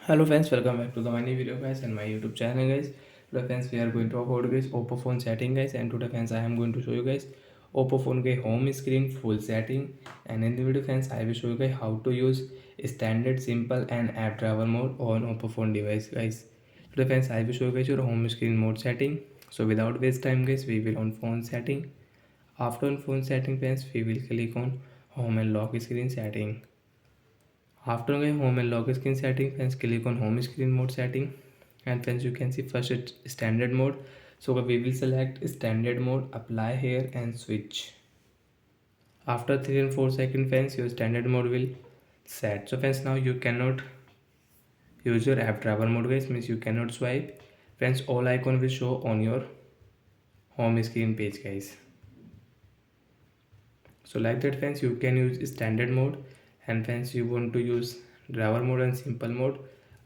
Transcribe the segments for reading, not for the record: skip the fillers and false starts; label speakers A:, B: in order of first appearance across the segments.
A: Hello friends, welcome back to the my new video guys and my YouTube channel guys. Today friends we are going to talk about guys Oppo phone setting guys, and today friends I am going to show you guys Oppo phone के home screen full setting, and in the video friends I will show you guys how to use standard simple and app driver mode on Oppo phone device guys. Today friends I will show you guys your home screen mode setting. So without waste time guys, we will on phone setting. After on phone setting friends, we will click on home and lock screen setting. After going home and lock screen setting, friends click on home screen mode setting, and friends you can see first it's standard mode. So we will select standard mode, apply here and switch. After 3 and 4 seconds friends, your standard mode will set. So friends, now you cannot use your app driver mode guys, means you cannot swipe. Friends, all icon will show on your home screen page guys. So like that friends, you can use standard mode, and friends you want to use driver mode and simple mode,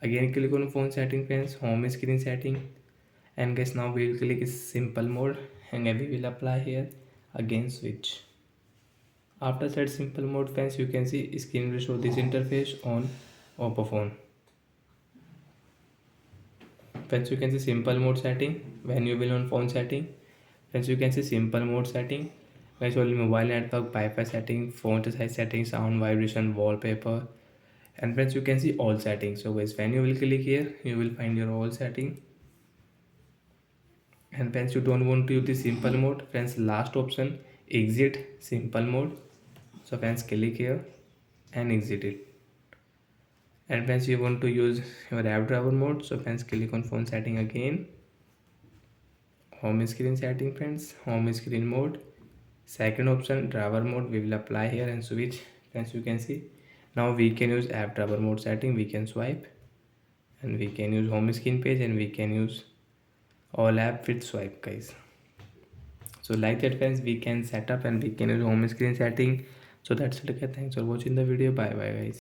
A: again click on phone setting friends, home screen setting, and guys now we will click simple mode, and we will apply here, again switch. After that simple mode friends, you can see screen will show this interface on Oppo phone. Friends, you can see simple mode setting. When you will on phone setting, friends you can see simple mode setting. Guys, only mobile network, Wi-Fi setting, font size setting, sound vibration, wallpaper, and friends you can see all settings. So guys, when you will click here, you will find your all setting. And friends, you don't want to use the simple mode, friends, last option, exit simple mode. So friends, click here and exit it. And friends, you want to use your app driver mode, so friends click on phone setting, again home screen setting friends, home screen mode, second option driver mode, we will apply here and switch. Friends, you can see now we can use app driver mode setting, we can swipe, and we can use home screen page, and we can use all app with swipe guys. So like that friends, we can set up and we can use home screen setting. So that's it guys, thanks for watching the video, bye bye guys.